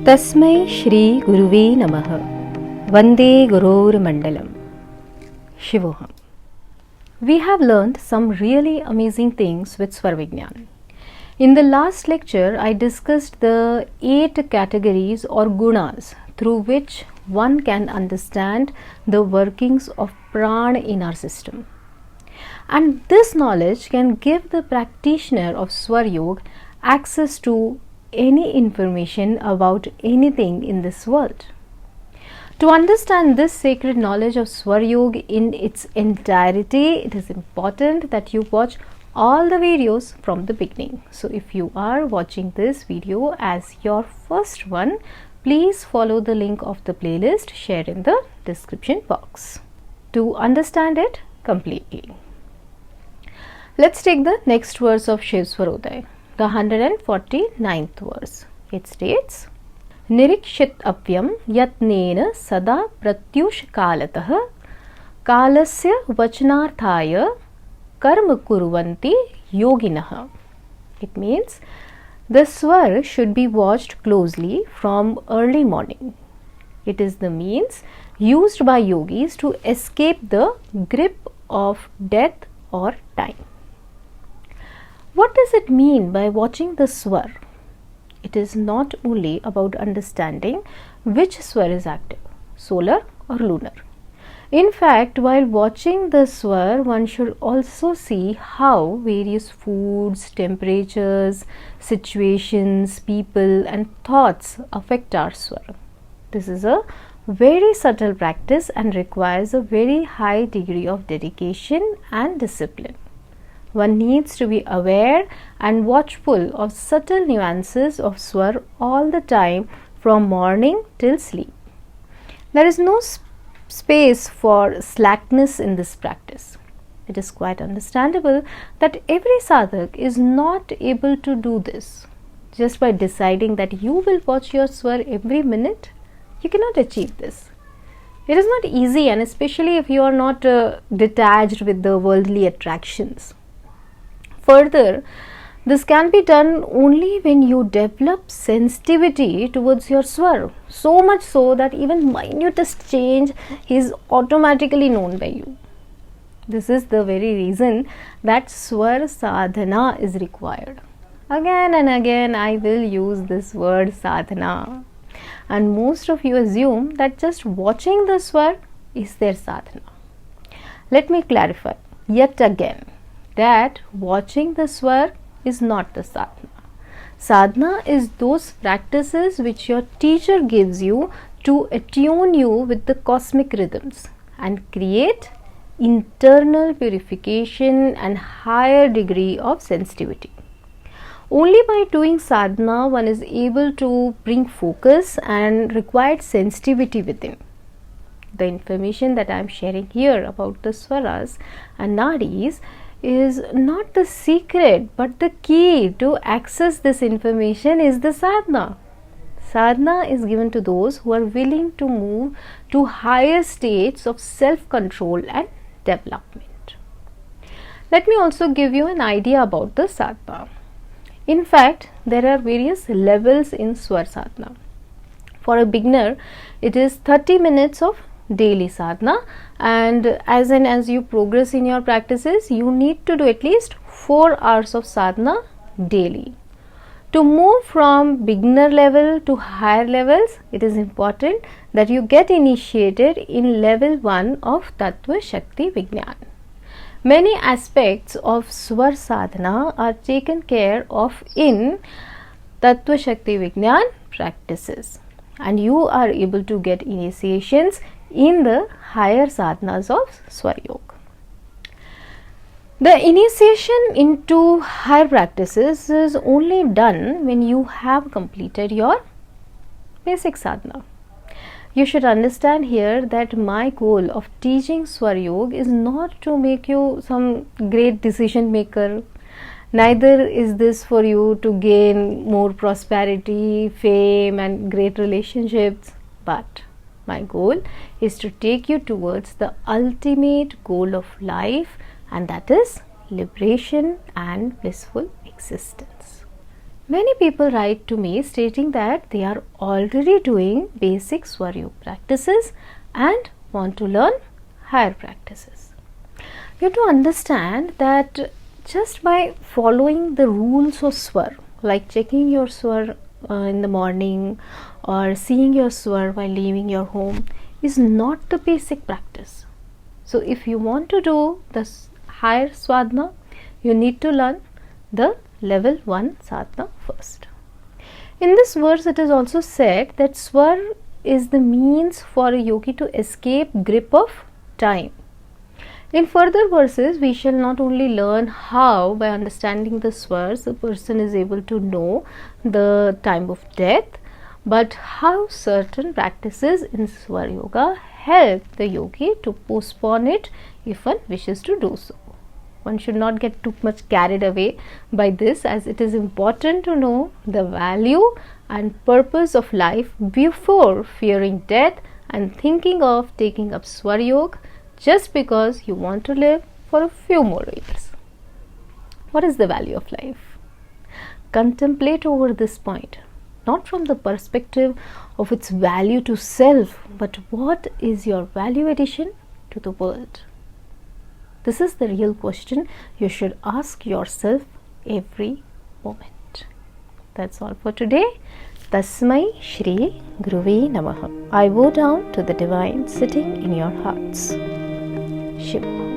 तस्मै श्री गुरुवे नमः। वंदे गुरोर मंडलम। Shivoham. We have learned some really amazing things with Swara Vigyaan. In the last lecture, I discussed the 8 categories or gunas through which one can understand the workings of Prana in our system. And this knowledge can give the practitioner of Swar Yog access to any information about anything in this world. To understand this sacred knowledge of Swar Yog in its entirety, it is important that you watch all the videos from the beginning. So if you are watching this video as your first one, please follow the link of the playlist shared in the description box to understand it completely. Let's take the next verse of Shiva Swarodaya, the 149th verse. It states, Nirikshit apyam yatnena sada pratyush kalatah kalasya vachanarthaya karma kurvanti yoginah. It means the swar should be watched closely from early morning. It is the means used by yogis to escape the grip of death or time. What does it mean by watching the swar? It is not only about understanding which swar is active, solar or lunar. In fact, while watching the swar, one should also see how various foods, temperatures, situations, people and thoughts affect our swar. This is a very subtle practice and requires a very high degree of dedication and discipline. One needs to be aware and watchful of subtle nuances of swar all the time from morning till sleep. There is no space for slackness in this practice. It is quite understandable that every sadhak is not able to do this. Just by deciding that you will watch your swar every minute, you cannot achieve this. It is not easy, and especially if you are not detached with the worldly attractions. Further, this can be done only when you develop sensitivity towards your swar, so much so that even minutest change is automatically known by you. This is the very reason that swar sadhana is required. Again and again I will use this word sadhana, and most of you assume that just watching the swar is their sadhana. Let me clarify yet again that watching the swar is not the sadhana. Sadhana is those practices which your teacher gives you to attune you with the cosmic rhythms and create internal purification and higher degree of sensitivity. Only by doing sadhana one is able to bring focus and required sensitivity within. The information that I am sharing here about the swaras and nadis is not the secret, but the key to access this information is the sadhana. Sadhana is given to those who are willing to move to higher states of self-control and development. Let me also give you an idea about the sadhana. In fact, there are various levels in swar sadhana. For a beginner, it is 30 minutes of daily sadhana, and as you progress in your practices, you need to do at least 4 hours of sadhana daily. To move from beginner level to higher levels, it is important that you get initiated in level 1 of Ma Shakti Vigyaan. Many aspects of swar sadhana are taken care of in Ma Shakti Vigyaan practices, and you are able to get initiations in the higher sadhanas of Swar Yog. The initiation into higher practices is only done when you have completed your basic sadhana. You should understand here that my goal of teaching Swar Yog is not to make you some great decision maker. Neither is this for you to gain more prosperity, fame and great relationships, but my goal is to take you towards the ultimate goal of life, and that is liberation and blissful existence. Many people write to me stating that they are already doing basic Swar Yog practices and want to learn higher practices. You have to understand that just by following the rules of Swar, like checking your Swar in the morning or seeing your Swar while leaving your home, is not the basic practice. So if you want to do the higher sadhana, you need to learn the level 1 sadhana first. In this verse it is also said that Swar is the means for a yogi to escape grip of time. In further verses we shall not only learn how by understanding the Swars the person is able to know the time of death, but how certain practices in Swar Yoga help the yogi to postpone it if one wishes to do so. One should not get too much carried away by this, as it is important to know the value and purpose of life before fearing death and thinking of taking up Swar Yoga just because you want to live for a few more years. What is the value of life? Contemplate over this point, not from the perspective of its value to self, but what is your value addition to the world? This is the real question you should ask yourself every moment. That's all for today. Tasmai Shri Guruve Namaha. I bow down to the divine sitting in your hearts. Shiva.